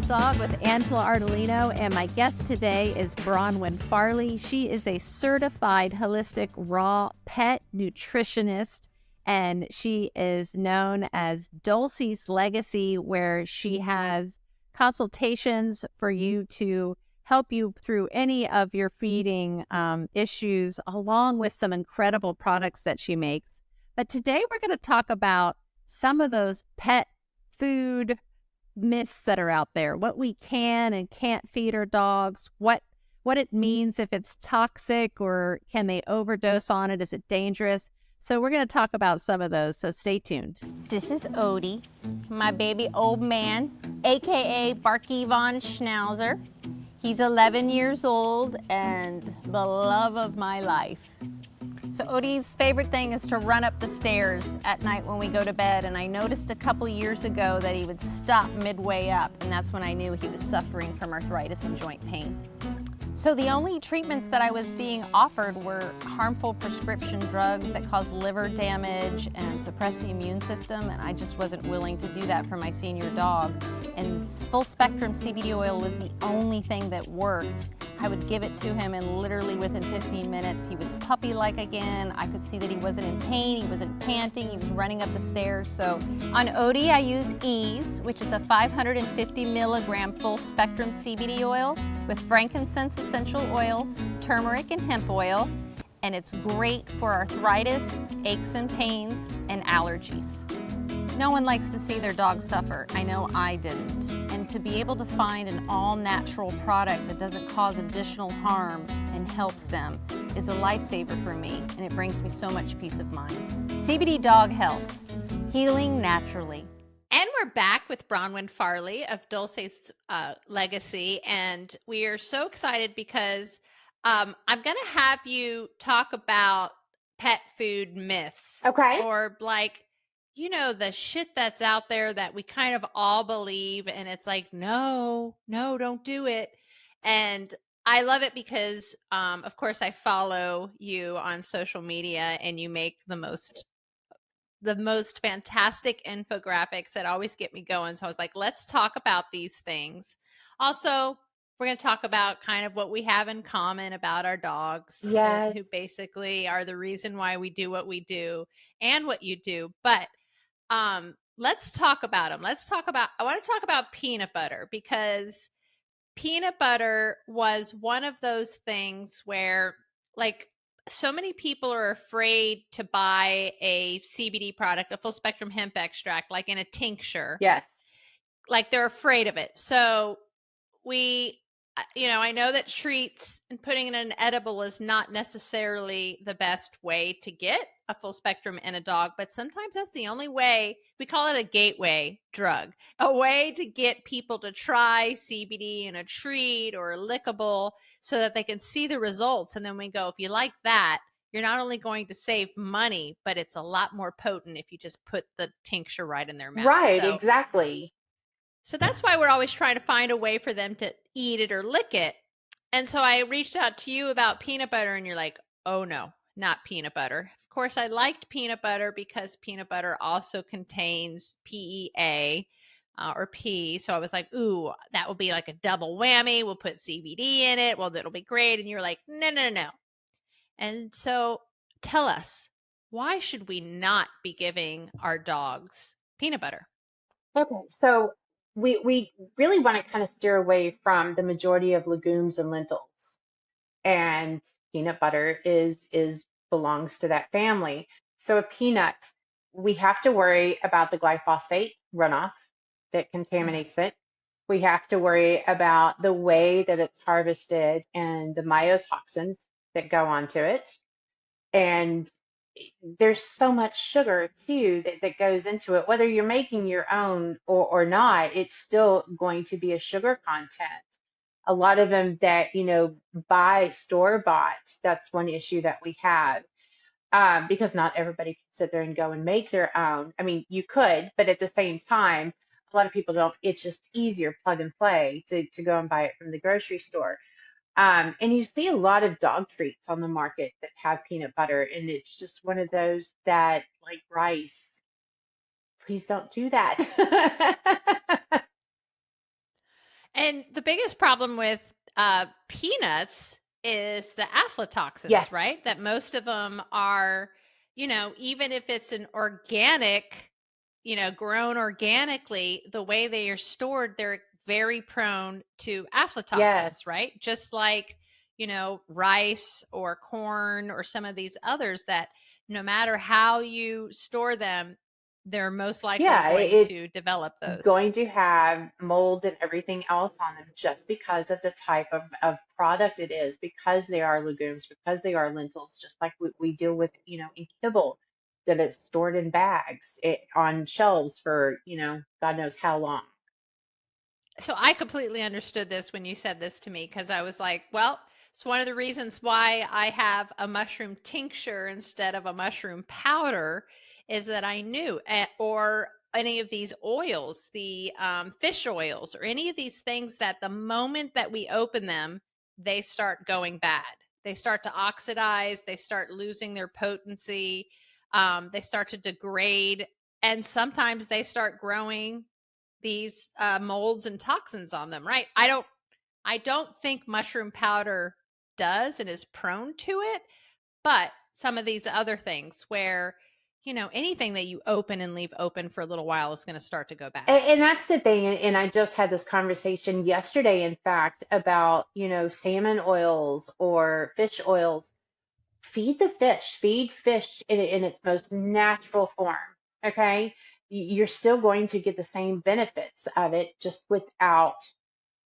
Untitled Dog with Angela Ardolino, and my guest today is Bronwyn Farley. She is a certified holistic raw pet nutritionist, and she is known as Dolce's Legacy, where she has consultations for you to help you through any of your feeding issues, along with some incredible products that she makes. But today we're going to talk about some of those pet food myths that are out there, what we can and can't feed our dogs, what it means, if it's toxic or can they overdose on it, is it dangerous? So we're going to talk about some of those, so stay tuned. This is Odie, my baby old man, aka Barky Von Schnauzer. He's 11 years old and the love of my life. So Odie's favorite thing is to run up the stairs at night when we go to bed, and I noticed a couple years ago that he would stop midway up, and that's when I knew he was suffering from arthritis and joint pain. So the only treatments that I was being offered were harmful prescription drugs that cause liver damage and suppress the immune system, and I just wasn't willing to do that for my senior dog. And full spectrum CBD oil was the only thing that worked. I would give it to him, and literally within 15 minutes, he was puppy-like again. I could see that he wasn't in pain, he wasn't panting, he was running up the stairs. So on Odie, I use Ease, which is a 550 milligram full spectrum CBD oil with frankincense essential oil, turmeric, and hemp oil, and it's great for arthritis, aches and pains, and allergies. No one likes to see their dog suffer. I know I didn't. And to be able to find an all-natural product that doesn't cause additional harm and helps them is a lifesaver for me, and it brings me so much peace of mind. CBD Dog Health, healing naturally. And we're back with Bronwyn Farley of Dolce's Legacy, and we are so excited because I'm going to have you talk about pet food myths. Okay. Or like, you know, the shit that's out there that we kind of all believe, and it's like, no, don't do it. And I love it because, of course, I follow you on social media, and you make the most fantastic infographics that always get me going. So I was like, let's talk about these things. Also, we're going to talk about kind of what we have in common about our dogs, Yes. who basically are the reason why we do what we do and what you do. But let's talk about them. I want to talk about peanut butter, because peanut butter was one of those things where, like, so many people are afraid to buy a CBD product, a full spectrum hemp extract, like in a tincture. Yes. Like, they're afraid of it. So I know that treats and putting in an edible is not necessarily the best way to get a full spectrum in a dog, but sometimes that's the only way. We call it a gateway drug, a way to get people to try CBD in a treat or a lickable so that they can see the results. And then we go, if you like that, you're not only going to save money, but it's a lot more potent if you just put the tincture right in their mouth. Right, exactly. So that's why we're always trying to find a way for them to eat it or lick it. And so I reached out to you about peanut butter, and you're like, oh no, not peanut butter. Of course, I liked peanut butter because peanut butter also contains PEA or P. So I was like, ooh, that will be like a double whammy. We'll put CBD in it. Well, that'll be great. And you're like, no. And so tell us, why should we not be giving our dogs peanut butter? Okay, so we really want to kind of steer away from the majority of legumes and lentils, and peanut butter is belongs to that family. So a peanut, we have to worry about the glyphosate runoff that contaminates it. We have to worry about the way that it's harvested and the mycotoxins that go onto it. And there's so much sugar too that goes into it. Whether you're making your own or not, it's still going to be a sugar content. A lot of them that, buy store bought, that's one issue that we have. Because not everybody can sit there and go and make their own. I mean, you could, but at the same time, a lot of people don't. It's just easier plug and play to go and buy it from the grocery store. And you see a lot of dog treats on the market that have peanut butter, and it's just one of those that, like rice, please don't do that. And the biggest problem with peanuts is the aflatoxins, Yes, right? That most of them are, even if it's an organic, grown organically, the way they are stored, they're very prone to aflatoxins, yes. right? Just like, rice or corn or some of these others that no matter how you store them, they're most likely Yeah, going it's to develop those. going to have mold and everything else on them just because of the type of product it is, because they are legumes, because they are lentils, just like we deal with, in kibble, that it's stored in bags on shelves for, God knows how long. So I completely understood this when you said this to me because I was like, well, it's one of the reasons why I have a mushroom tincture instead of a mushroom powder is that I knew, or any of these oils, the fish oils, or any of these things that the moment that we open them, they start going bad. They start to oxidize, they start losing their potency, they start to degrade, and sometimes they start growing these molds and toxins on them, right? I don't think mushroom powder does and is prone to it, but some of these other things where, anything that you open and leave open for a little while is going to start to go bad. And that's the thing. And I just had this conversation yesterday, in fact, about, salmon oils or fish oils. Feed the fish, feed fish in its most natural form. Okay. You're still going to get the same benefits of it just without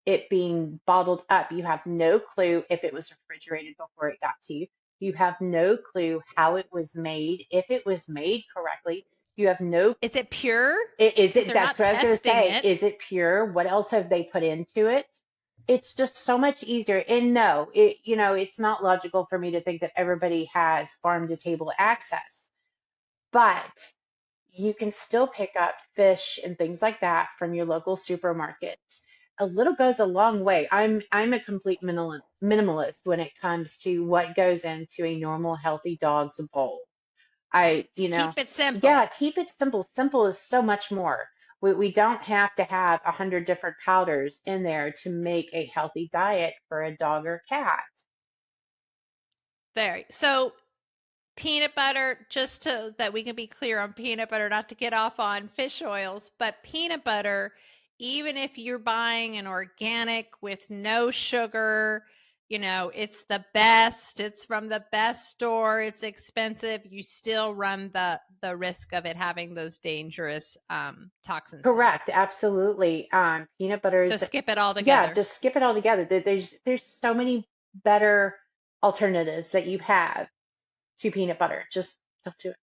it being bottled up. You have no clue if it was refrigerated before it got to you. You have no clue how it was made, if it was made correctly. You have no. Is it pure? Is Because it, they're that's not what I was going to testing say. it. Is it pure? What else have they put into it? It's just so much easier. And no, it's not logical for me to think that everybody has farm to table access, but you can still pick up fish and things like that from your local supermarkets. A little goes a long way. I'm a complete minimalist when it comes to what goes into a normal healthy dog's bowl. Keep it simple. Yeah, keep it simple. Simple is so much more. We don't have to have 100 different powders in there to make a healthy diet for a dog or cat. There. So peanut butter, just to that we can be clear on peanut butter, not to get off on fish oils, but peanut butter, even if you're buying an organic with no sugar, it's the best, it's from the best store, it's expensive, you still run the risk of it having those dangerous toxins in it. Correct, absolutely. Peanut butter So is, skip it all yeah, together. just skip it all together. There's so many better alternatives that you have to peanut butter. Just don't do it.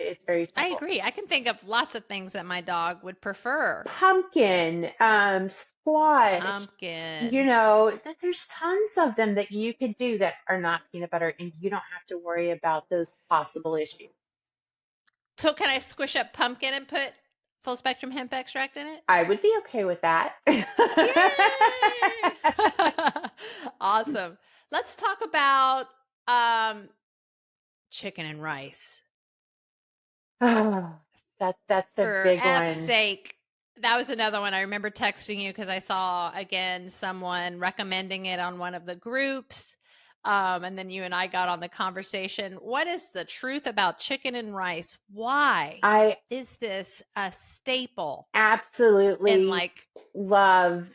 It's very I simple. agree. I can think of lots of things that my dog would prefer. Pumpkin, squash, Pumpkin. there's tons of them that you could do that are not peanut butter, and you don't have to worry about those possible issues. So can I squish up pumpkin and put full spectrum hemp extract in it? I would be okay with that. Yay! Awesome. Let's talk about um, chicken and rice. Oh, that's a For big F's one. sake, that was another one. I remember texting you because I saw again someone recommending it on one of the groups. And then you and I got on the conversation. What is the truth about chicken and rice? Why I is this a staple in absolutely like love,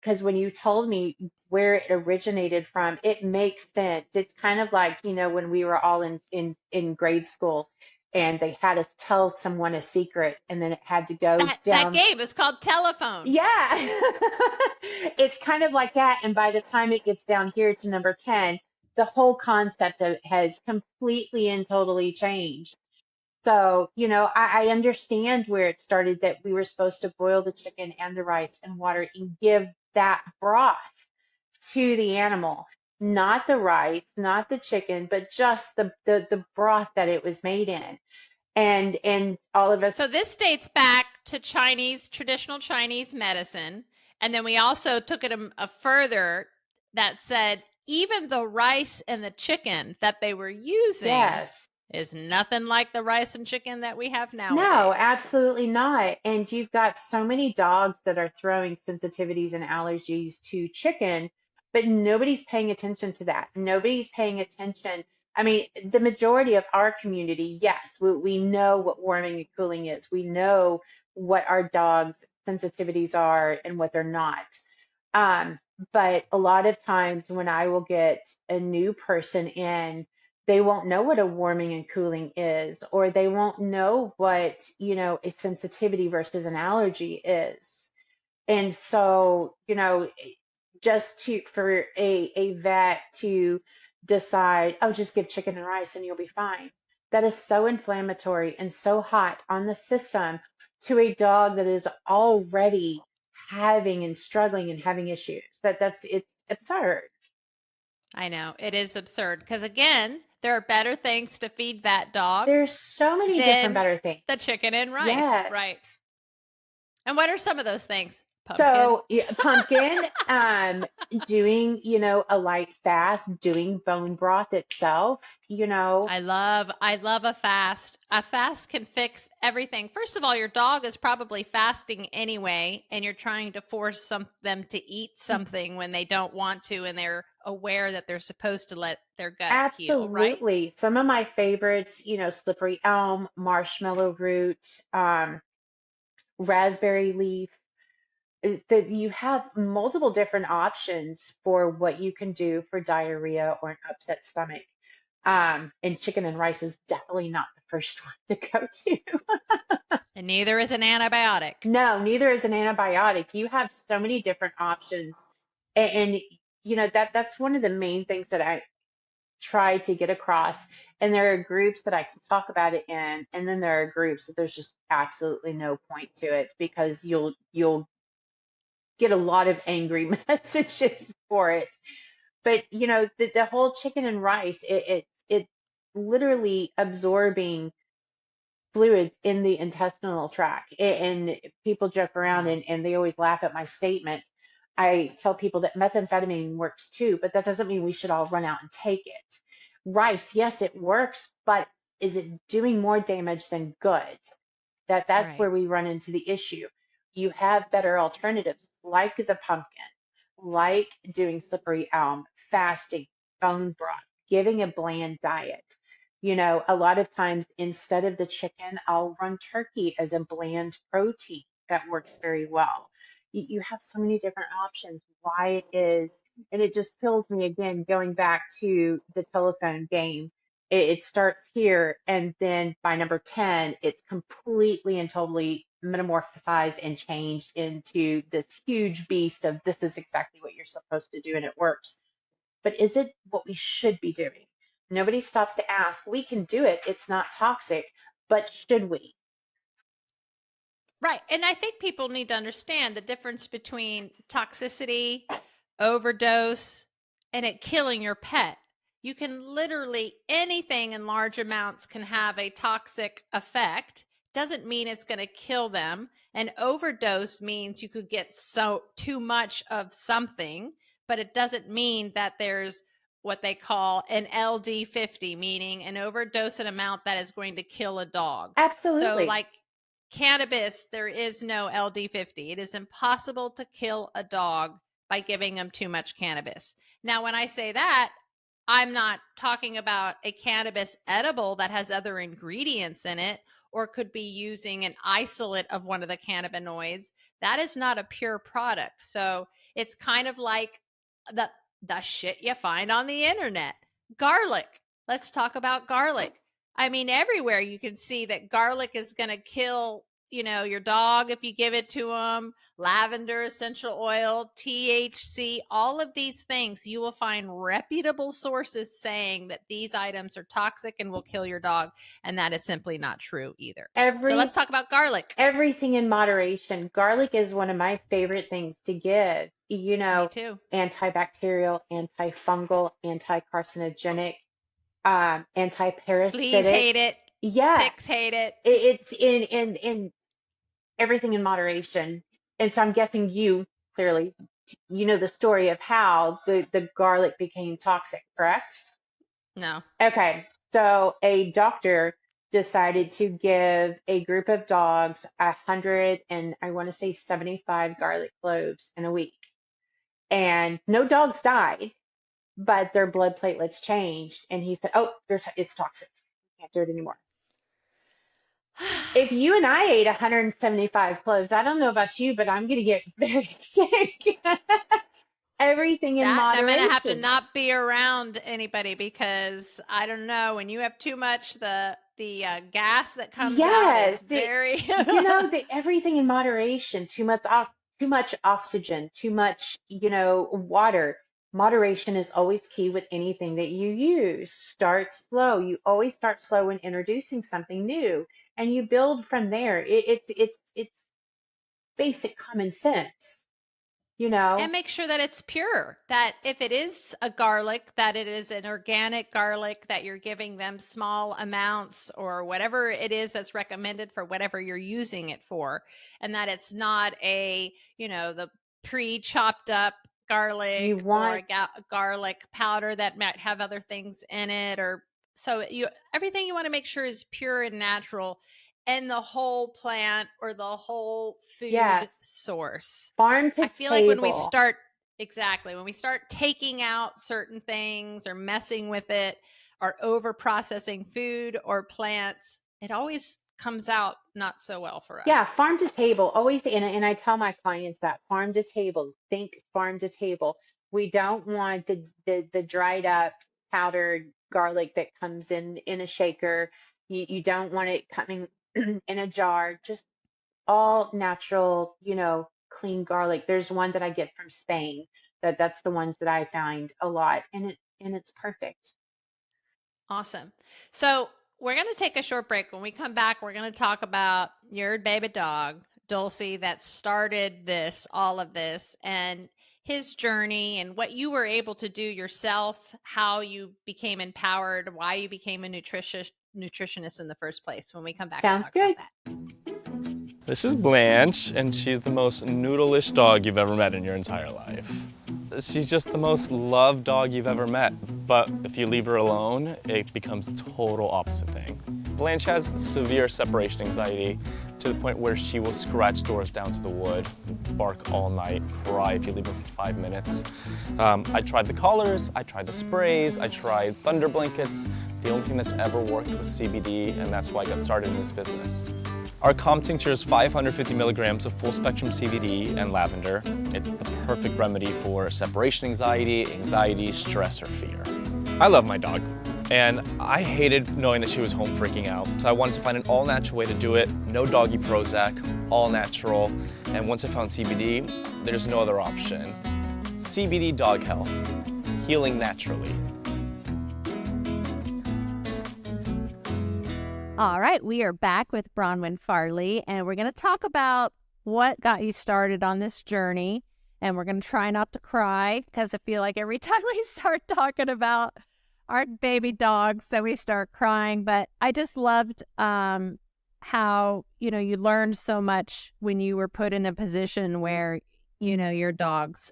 because when you told me where it originated from, it makes sense. It's kind of like, when we were all in grade school and they had us tell someone a secret and then it had to go that down. game is called telephone? Yeah. It's kind of like that. And by the time it gets down here to number 10, the whole concept of has completely and totally changed. So, I understand where it started, that we were supposed to boil the chicken and the rice and water and give that broth to the animal, not the rice, not the chicken, but just the broth that it was made in. And all of us, So this dates back to traditional Chinese medicine. And then we also took it a further that said even the rice and the chicken that they were using yes, is nothing like the rice and chicken that we have No, nowadays. absolutely not. And you've got so many dogs that are throwing sensitivities and allergies to chicken, but nobody's paying attention to that. Nobody's paying attention. I mean, the majority of our community, yes, we know what warming and cooling is. We know what our dogs' sensitivities are and what they're not. Um, but a lot of times when I will get a new person in, they won't know what a warming and cooling is, or they won't know what, a sensitivity versus an allergy is. And so, just for a vet to decide, oh, just give chicken and rice and you'll be fine. That is so inflammatory and so hot on the system to a dog that is already having and struggling and having issues. It's absurd. I know it is absurd because, again, there are better things to feed that dog There's so many different than better things. the chicken and rice, Yes. right? And what are some of those things? Pumpkin. So yeah, pumpkin, doing, a light fast, doing bone broth itself, I love a fast. A fast can fix everything. First of all, your dog is probably fasting anyway, and you're trying to force them to eat something when they don't want to, and they're aware that they're supposed to let their gut heal, right? absolutely. Some of my favorites, slippery elm, marshmallow root, raspberry leaf. That you have multiple different options for what you can do for diarrhea or an upset stomach. And chicken and rice is definitely not the first one to go to. And neither is an antibiotic. No, neither is an antibiotic. You have so many different options. And that's one of the main things that I try to get across. And there are groups that I can talk about it in, and then there are groups that there's just absolutely no point to it because you'll get a lot of angry messages for it. But the whole chicken and rice, it's literally absorbing fluids in the intestinal tract. And people joke around Wow. and they always laugh at my statement. I tell people that methamphetamine works too, but that doesn't mean we should all run out and take it. Rice, yes, it works, but is it doing more damage than good? That's Right. where we run into the issue. You have better alternatives like the pumpkin, like doing slippery elm, fasting, bone broth, giving a bland diet. A lot of times instead of the chicken, I'll run turkey as a bland protein that works very well. You have so many different options. Why it is, and it just fills me again going back to the telephone game. It starts here, and then by number 10, it's completely and totally metamorphosized and changed into this huge beast of this is exactly what you're supposed to do and it works. But is it what we should be doing? Nobody stops to ask. We can do it, it's not toxic, but should we? Right. And I think people need to understand the difference between toxicity, overdose, and it killing your pet. You can literally, anything in large amounts can have a toxic effect. Doesn't mean it's going to kill them. An overdose means you could get so too much of something, but it doesn't mean that there's what they call an LD50, meaning an overdose an amount that is going to kill a dog. So, Absolutely. like cannabis, there is no LD50. It is impossible to kill a dog by giving them too much cannabis. Now, when I say that, I'm not talking about a cannabis edible that has other ingredients in it or could be using an isolate of one of the cannabinoids. That is not a pure product. So it's kind of like the shit you find on the internet. Garlic. Let's talk about garlic. I mean, everywhere you can see that garlic is going to kill, your dog if you give it to them. Lavender, essential oil, THC, all of these things, you will find reputable sources saying that these items are toxic and will kill your dog. And that is simply not true either. So let's Every talk about garlic. everything in moderation. Garlic is one of my favorite things to give. Me too. Antibacterial, antifungal, anti-carcinogenic, Fleas anti-parasitic. hate it. Yeah, Ticks hate it. it's in everything in moderation. And so I'm guessing you clearly, you know the story of how the garlic became toxic, correct? No. Okay. So a doctor decided to give a group of dogs 100 and I want to say 75 garlic cloves in a week. And no dogs died, but their blood platelets changed. And he said, "Oh, it's toxic. Can't do it anymore." If you and I ate 175 cloves, I don't know about you, but I'm going to get very sick. Everything in That, and I'm going to have to moderation. not be around anybody because I don't know, when you have too much, the gas that comes out is Yes, very everything in moderation. Too much oxygen, too much, water. Moderation is always key with anything that you use. Start slow. You always start slow when introducing something new, and you build from there. It's basic common sense, you and know. make sure that it's pure, that if it is a garlic, that it is an organic garlic, that you're giving them small amounts or whatever it is that's recommended for whatever you're using it for, and that it's not the pre-chopped up You garlic or want, a garlic powder that might have other things in it, or so you everything you want to make sure is pure and natural, and the whole plant or the whole food yes, source. farm to I feel like table. when we start taking out certain things or messing with it or over processing food or plants, it always comes out not so well for Yeah, us. farm to table, always, and I tell my clients that farm to table, think farm to table. We don't want the dried up powdered garlic that comes in a shaker. You don't want it coming in a jar. Just all natural, clean garlic. There's one that I get from Spain. That's the ones that I find a lot, and it's perfect. Awesome. So we're going to take a short break. When we come back, we're going to talk about your baby dog, Dulcie, that started all of this, and his journey and what you were able to do yourself, how you became empowered, why you became a nutritionist in the first place. When we come back, we'll Sounds talk about good. that. This is Blanche, and she's the most noodleish dog you've ever met in your entire life. She's just the most loved dog you've ever met, but if you leave her alone, it becomes the total opposite thing. Blanche has severe separation anxiety to the point where she will scratch doors down to the wood, bark all night, cry if you leave her for 5 minutes. I tried the collars, I tried the sprays, I tried thunder blankets. The only thing that's ever worked was CBD, and that's why I got started in this business. Our calm tincture is 550 milligrams of full spectrum CBD and lavender. It's the perfect remedy for separation anxiety, stress, or fear. I love my dog, and I hated knowing that she was home freaking out. So I wanted to find an all-natural way to do it. No doggy Prozac, all natural. And once I found CBD, there's no other option. CBD Dog Health, healing naturally. All right, we are back with Bronwyn Farley, and we're going to talk about what got you started on this journey. And we're going to try not to cry because I feel like every time we start talking about our baby dogs that we start crying. But I just loved how, you learned so much when you were put in a position where, your dog's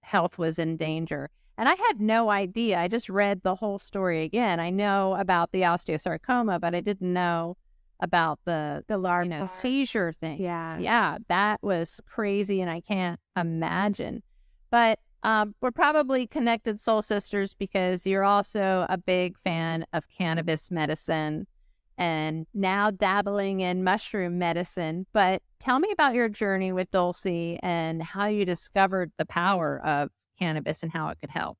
health was in danger. And I had no idea. I just read the whole story again. I know about the osteosarcoma, but I didn't know about the larva seizure thing. Yeah. Yeah, that was crazy, and I can't imagine. But we're probably connected soul sisters because you're also a big fan of cannabis medicine and now dabbling in mushroom medicine. But tell me about your journey with Dulcie and how you discovered the power of cannabis and how it could help.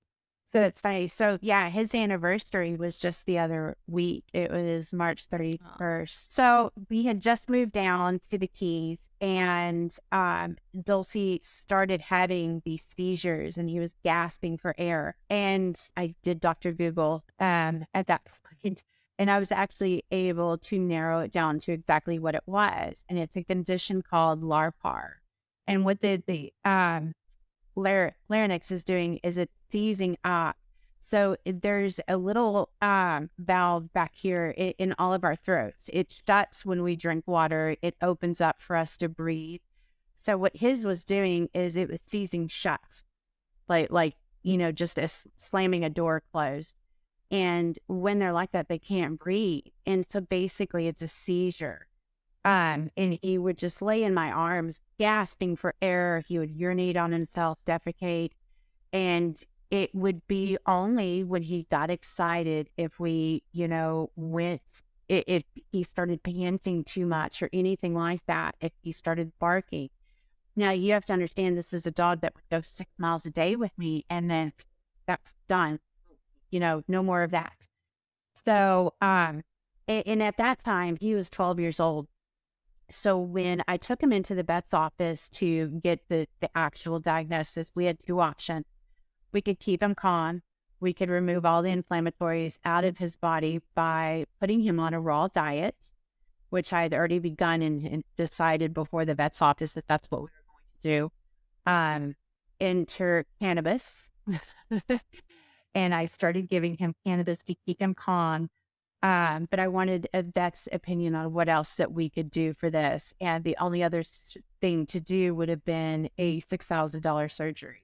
So it's funny. So yeah, his anniversary was just the other week. It was March 31st. So we had just moved down to the Keys, and Dulcie started having these seizures, and he was gasping for air. And I did Dr. Google at that point, and I was actually able to narrow it down to exactly what it was. And it's a condition called LARPAR. And what the larynx is doing is it's seizing up. So there's a little valve back here in all of our throats. It shuts when we drink water. It opens up for us to breathe. So what his was doing is it was seizing shut, like just as slamming a door closed. And when they're like that, they can't breathe. And so basically it's a seizure. And he would just lay in my arms, gasping for air. He would urinate on himself, defecate. And it would be only when he got excited if we, if he started panting too much or anything like that, if he started barking. Now, you have to understand this is a dog that would go 6 miles a day with me, and then that's done. No more of that. So, and at that time, he was 12 years old. So when I took him into the vet's office to get the actual diagnosis, we had two options. We could keep him calm. We could remove all the inflammatories out of his body by putting him on a raw diet, which I had already begun and decided before the vet's office that that's what we were going to do. Enter cannabis. And I started giving him cannabis to keep him calm. But I wanted a vet's opinion on what else that we could do for this. And the only other thing to do would have been a $6,000 surgery.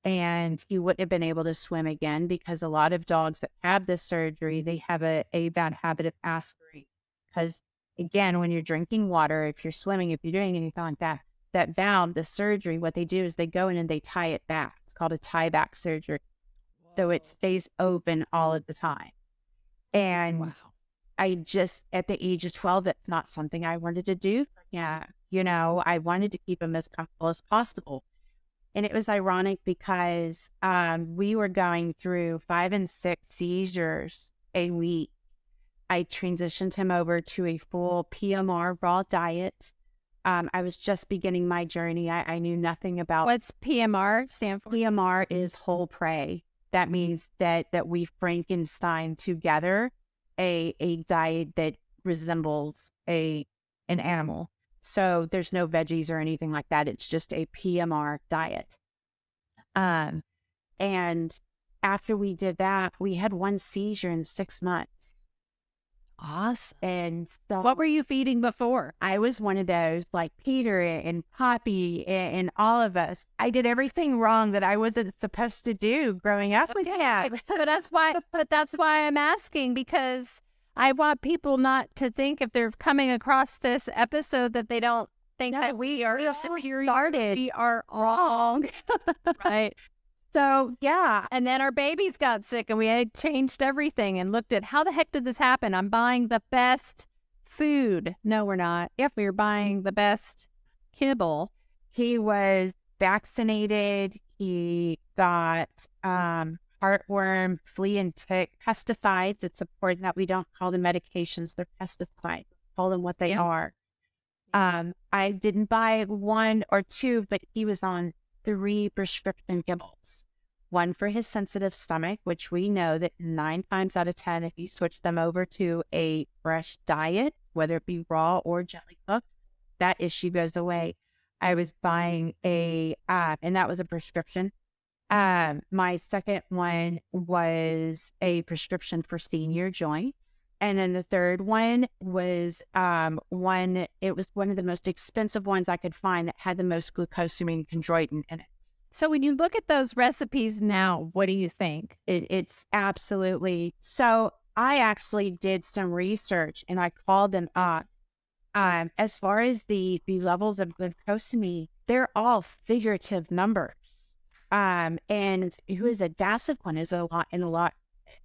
And he wouldn't have been able to swim again because a lot of dogs that have this surgery, they have a bad habit of aspirating. Because again, when you're drinking water, if you're swimming, if you're doing anything like that, that valve, the surgery, what they do is they go in and they tie it back. It's called a tie back surgery. So it stays open all of the time. And I just, at the age of 12, that's not something I wanted to do. Yeah. I wanted to keep him as comfortable as possible. And it was ironic because we were going through 5 and 6 seizures a week. I transitioned him over to a full PMR raw diet. I was just beginning my journey. I knew nothing about. What's PMR stand for? PMR is whole prey. That means that we Frankenstein together a diet that resembles an animal. So there's no veggies or anything like that. It's just a PMR diet. And after we did that, we had 1 seizure in 6 months. Awesome. And so what were you feeding before? I was one of those like Peter and Poppy and all of us. I did everything wrong that I wasn't supposed to do growing up with him. But that's why I'm asking, because I want people not to think if they're coming across this episode that they don't think that we are superior. We are wrong. Right. So, yeah. And then our babies got sick and we had changed everything and looked at how the heck did this happen? I'm buying the best food. No, we're not. Yep, we were buying the best kibble. He was vaccinated. He got heartworm, flea and tick, pesticides. It's important that we don't call them medications. They're pesticides. Call them what they are. I didn't buy 1 or 2, but he was on 3 prescription kibbles. 1 for his sensitive stomach, which we know that 9 times out of 10, if you switch them over to a fresh diet, whether it be raw or gently cooked, that issue goes away. I was buying and that was a prescription. My second one was a prescription for senior joints. And then the third one was it was one of the most expensive ones I could find that had the most glucosamine chondroitin in it. So when you look at those recipes now, what do you think? It's absolutely. So I actually did some research and I called them up. As far as the levels of glucosamine, they're all figurative numbers. And who is a Dasaquin is a lot, I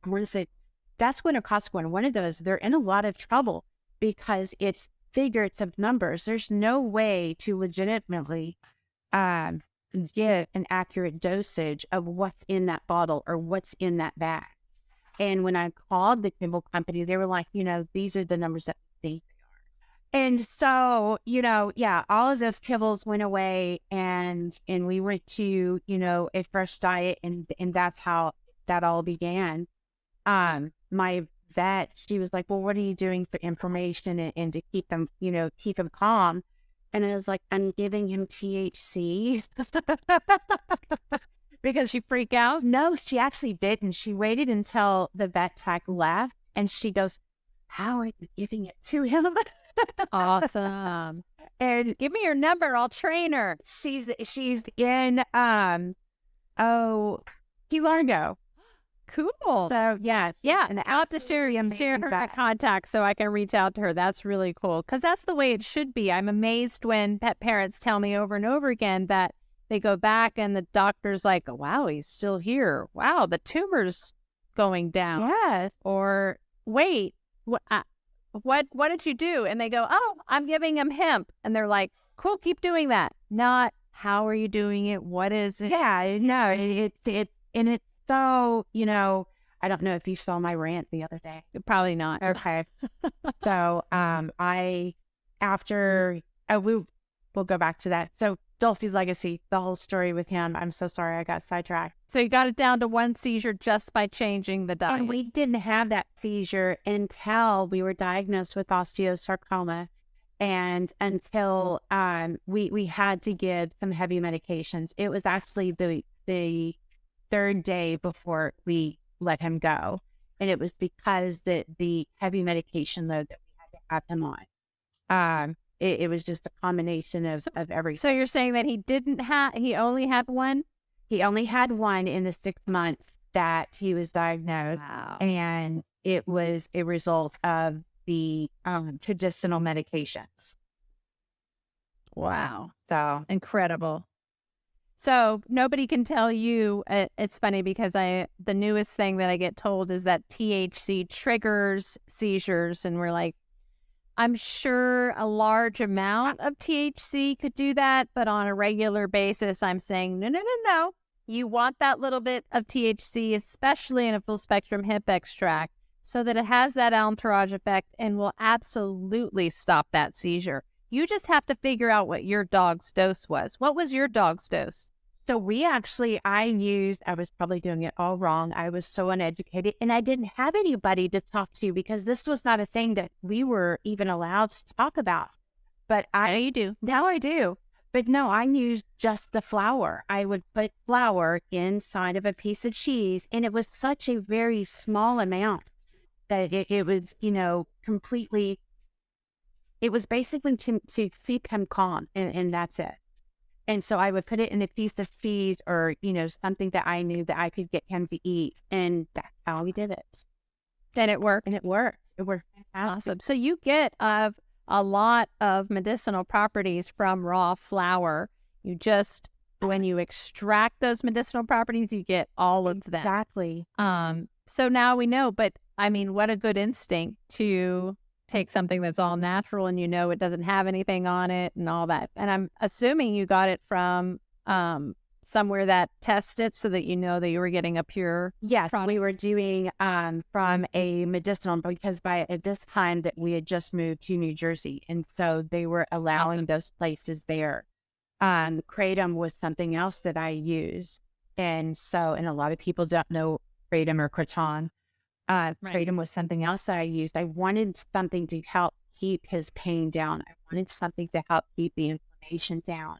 want to say Dasaquin or Cosaquin, one of those, they're in a lot of trouble because it's figurative numbers. There's no way to legitimately give an accurate dosage of what's in that bottle or what's in that bag. And when I called the kibble company, they were like, these are the numbers that we think they are. And so, all of those kibbles went away and we went to, a fresh diet and that's how that all began. My vet, she was like, well, what are you doing for information and to keep them, keep him calm? And I was like, I'm giving him THC. Because she freaked out? No, she actually didn't. She waited until the vet tech left and she goes, how are you giving it to him? Awesome. And give me your number. I'll train her. She's in, Key Largo. Cool. So yeah, And I'll have to share her contact so I can reach out to her. That's really cool because that's the way it should be. I'm amazed when pet parents tell me over and over again that they go back and the doctor's like, wow, he's still here. Wow, the tumor's going down. Yes. Or wait, what did you do? And they go, oh, I'm giving him hemp. And they're like, cool, keep doing that. Not how are you doing it? What is it? Yeah, no, it's so, I don't know if you saw my rant the other day. Probably not. Okay. So, we'll go back to that. So Dulce's legacy, the whole story with him. I'm so sorry I got sidetracked. So you got it down to one seizure just by changing the diet. And we didn't have that seizure until we were diagnosed with osteosarcoma. And until we had to give some heavy medications. It was actually the third day before we let him go. And it was because the heavy medication load that we had to have him on. It was just a combination of everything. So you're saying that he only had one? He only had one in the 6 months that he was diagnosed. Wow. And it was a result of the traditional medications. Wow. So incredible. So nobody can tell you. It's funny because the newest thing that I get told is that THC triggers seizures, and we're like, I'm sure a large amount of THC could do that, but on a regular basis, I'm saying no. You want that little bit of THC, especially in a full spectrum hemp extract, so that it has that entourage effect and will absolutely stop that seizure. You just have to figure out what your dog's dose was. What was your dog's dose? So I was probably doing it all wrong. I was so uneducated and I didn't have anybody to talk to because this was not a thing that we were even allowed to talk about. But now you do. Now I do. But no, I used just the flour. I would put flour inside of a piece of cheese, and it was such a very small amount that it was, completely, it was basically to keep him calm, and that's it. And so I would put it in a piece of cheese or, something that I knew that I could get him to eat. And that's how we did it. And it worked? And it worked. It worked fantastic. Awesome. So you get a lot of medicinal properties from raw flour. You just, when you extract those medicinal properties, you get all of them. Exactly. So now we know, but I mean, what a good instinct to take something that's all natural and it doesn't have anything on it and all that. And I'm assuming you got it from somewhere that tests it so that that you were getting a pure product. We were doing from a medicinal, because at this time that we had just moved to New Jersey, and so they were allowing those places there. Kratom was something else that I used, and a lot of people don't know Kratom or Kraton. Kratom was something else that I used. I wanted something to help keep his pain down. I wanted something to help keep the inflammation down.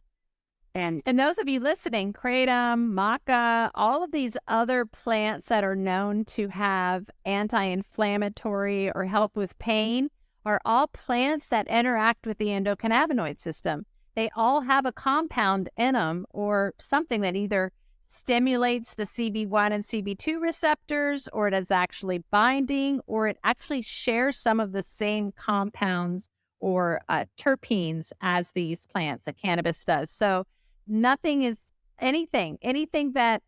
And those of you listening, kratom, maca, all of these other plants that are known to have anti-inflammatory or help with pain are all plants that interact with the endocannabinoid system. They all have a compound in them or something that either stimulates the CB1 and CB2 receptors, or it is actually binding, or it actually shares some of the same compounds or terpenes as these plants that cannabis does. So nothing is anything that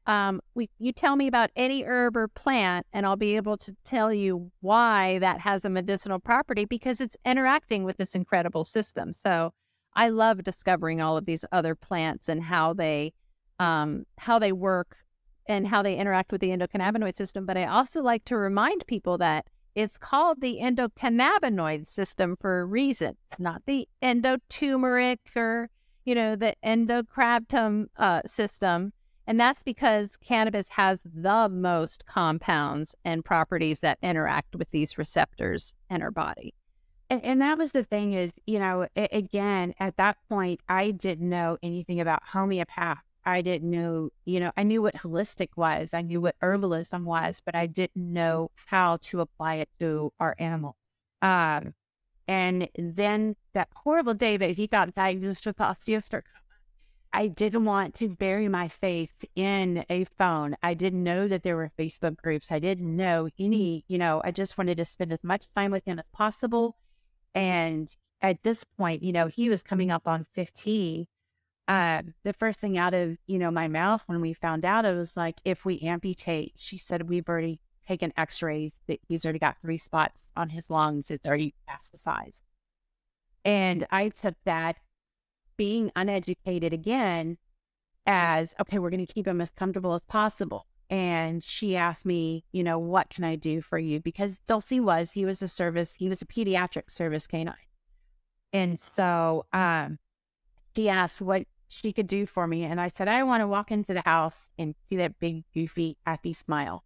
you tell me about any herb or plant, and I'll be able to tell you why that has a medicinal property because it's interacting with this incredible system. So I love discovering all of these other plants and how they work and how they interact with the endocannabinoid system. But I also like to remind people that it's called the endocannabinoid system for a reason. It's not the endoturmeric or the endocriptum system. And that's because cannabis has the most compounds and properties that interact with these receptors in our body. And that was the thing is, again, at that point, I didn't know anything about homeopaths. I didn't know, I knew what holistic was. I knew what herbalism was, but I didn't know how to apply it to our animals. And then that horrible day that he got diagnosed with osteosarcoma, I didn't want to bury my face in a phone. I didn't know that there were Facebook groups. I didn't know any, I just wanted to spend as much time with him as possible. And at this point, he was coming up on 15. The first thing out of, my mouth when we found out, it was like, if we amputate, she said, we've already taken x-rays that he's already got 3 spots on his lungs. It's already metastasized. And I took that, being uneducated again, as, okay, we're going to keep him as comfortable as possible. And she asked me, what can I do for you? Because Dulce he was a pediatric service canine. And so she asked what she could do for me. And I said, I want to walk into the house and see that big, goofy, happy smile.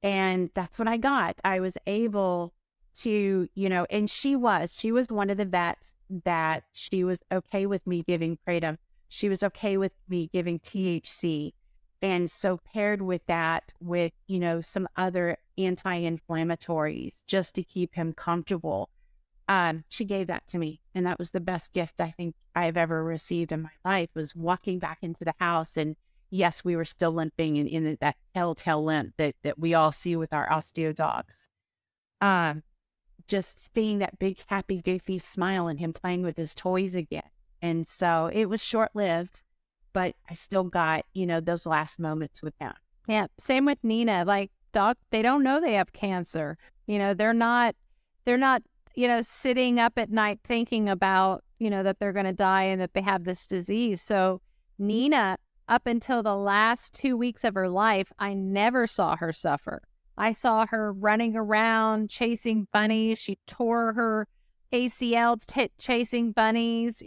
And that's what I got. I was able to, and she was one of the vets that she was okay with me giving kratom. She was okay with me giving THC. And so paired with that, with, some other anti-inflammatories just to keep him comfortable, she gave that to me. And that was the best gift I think I've ever received in my life, was walking back into the house. And yes, we were still limping in that telltale limp that we all see with our osteo dogs. Just seeing that big, happy, goofy smile and him playing with his toys again. And so it was short-lived, but I still got, those last moments with him. Yeah. Same with Nina. Like, they don't know they have cancer. They're not, sitting up at night thinking about, that they're going to die and that they have this disease. So Nina, up until the last 2 weeks of her life, I never saw her suffer. I saw her running around, chasing bunnies. She tore her ACL chasing bunnies,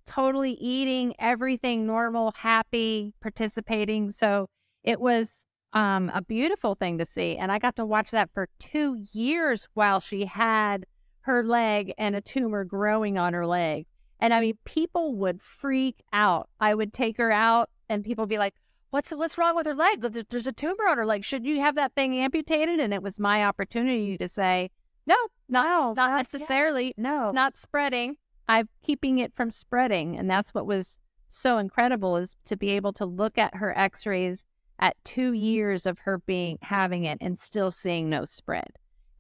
totally eating everything normal, happy, participating. So it was a beautiful thing to see. And I got to watch that for 2 years while she had her leg and a tumor growing on her leg. And I mean, people would freak out. I would take her out and people would be like, what's wrong with her leg? There's a tumor on her leg. Should you have that thing amputated? And it was my opportunity to say, no, not necessarily. No, it's not spreading. I'm keeping it from spreading. And that's what was so incredible, is to be able to look at her x-rays at 2 years of her having it and still seeing no spread.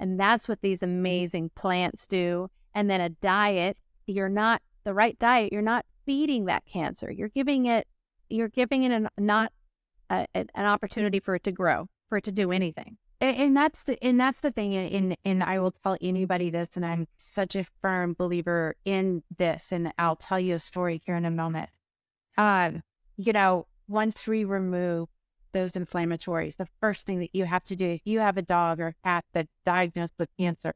And that's what these amazing plants do. And then a diet, the right diet, you're not feeding that cancer. You're giving it an opportunity for it to grow, for it to do anything. And that's the thing. And I will tell anybody this, and I'm such a firm believer in this. And I'll tell you a story here in a moment. Once we remove those inflammatories, the first thing that you have to do, if you have a dog or a cat that's diagnosed with cancer,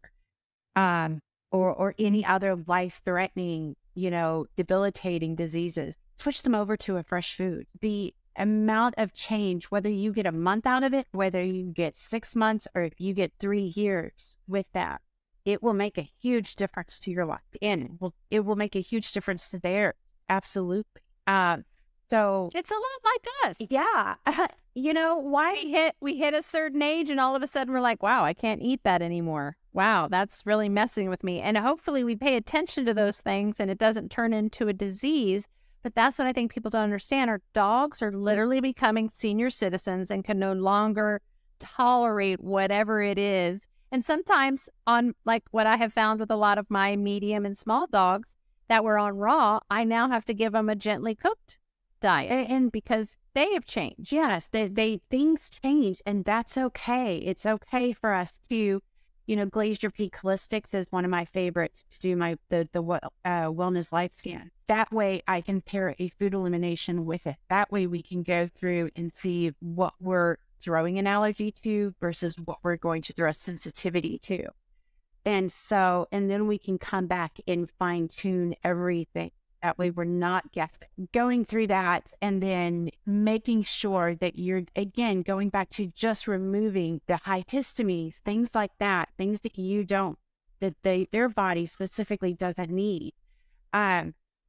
or any other life-threatening, debilitating diseases, switch them over to a fresh food. The amount of change, whether you get a month out of it, whether you get 6 months, or if you get 3 years with that, it will make a huge difference to your life. And it will make a huge difference to theirs. Absolutely. So it's a lot like us. Yeah. Why we hit a certain age and all of a sudden we're like, wow, I can't eat that anymore. Wow, that's really messing with me. And hopefully we pay attention to those things and it doesn't turn into a disease. But that's what I think people don't understand. Our dogs are literally becoming senior citizens and can no longer tolerate whatever it is. And sometimes, on like what I have found with a lot of my medium and small dogs that were on raw, I now have to give them a gently cooked diet, and because they have changed. Yes, things change, and that's okay. It's okay for us to, Glaze Your Peak Holistics is one of my favorites to do the wellness life scan. That way I can pair a food elimination with it. That way we can go through and see what we're throwing an allergy to versus what we're going to throw a sensitivity to. And then we can come back and fine tune everything. That way we're not guessing. Going through that and then making sure that you're, again, going back to just removing the high histamines, things like that, things that their body specifically doesn't need.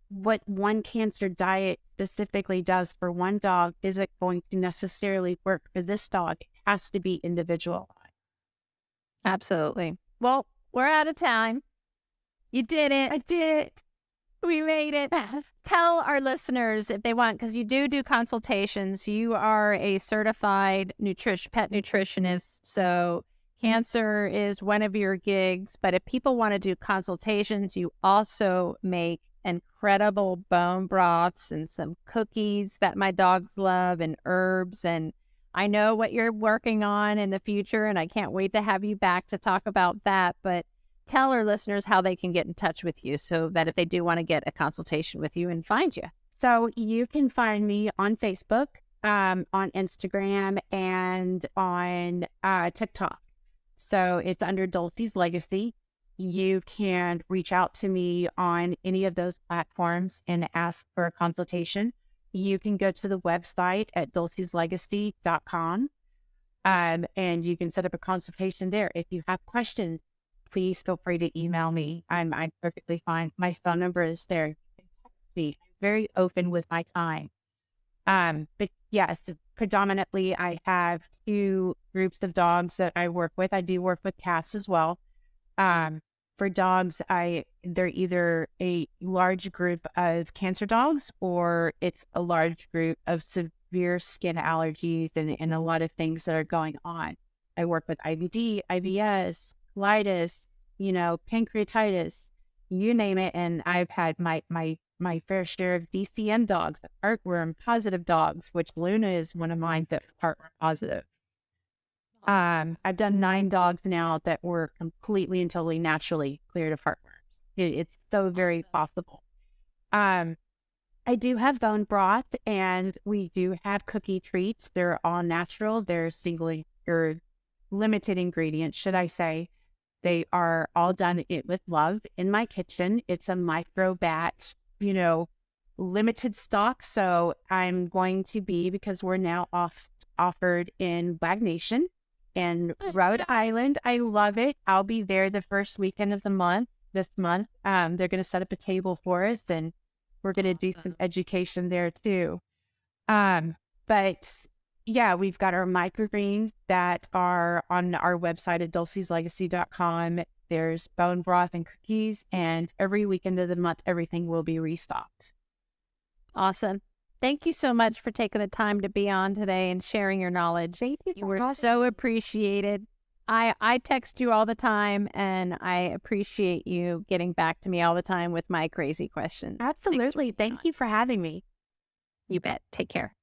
What one cancer diet specifically does for one dog isn't going to necessarily work for this dog. It has to be individualized. Absolutely. Well, we're out of time. You did it. I did it. We made it. Tell our listeners if they want, because you do consultations. You are a certified pet nutritionist. So cancer is one of your gigs. But if people want to do consultations, you also make incredible bone broths and some cookies that my dogs love and herbs. And I know what you're working on in the future, and I can't wait to have you back to talk about that. But tell our listeners how they can get in touch with you so that if they do want to get a consultation with you and find you. So you can find me on Facebook, on Instagram, and on TikTok. So it's under Dolce's Legacy. You can reach out to me on any of those platforms and ask for a consultation. You can go to the website at dulceslegacy.com, and you can set up a consultation there. If you have questions, please feel free to email me. I'm perfectly fine. My phone number is there. You can text me. I'm very open with my time. But yes, predominantly I have 2 groups of dogs that I work with. I do work with cats as well. For dogs, they're either a large group of cancer dogs or it's a large group of severe skin allergies and a lot of things that are going on. I work with IBD, IBS, colitis, pancreatitis, you name it. And I've had my fair share of DCM dogs, heartworm positive dogs, which Luna is one of mine that's heartworm positive. I've done 9 dogs now that were completely and totally naturally cleared of heartworms. It's so very possible. I do have bone broth, and we do have cookie treats. They're all natural. They're or limited ingredients, should I say. They are all done with love in my kitchen. It's a micro batch, limited stock. So I'm going to be, because we're now offered in Wag Nation in Rhode Island. I love it. I'll be there the first weekend of this month. They're going to set up a table for us, and we're going to do some education there too. But yeah, we've got our microgreens that are on our website at dulceslegacy.com. There's bone broth and cookies, and every weekend of the month, everything will be restocked. Awesome. Thank you so much for taking the time to be on today and sharing your knowledge. Thank you. You were so appreciated. I text you all the time, and I appreciate you getting back to me all the time with my crazy questions. Absolutely. Thank you for having me. You bet. Take care.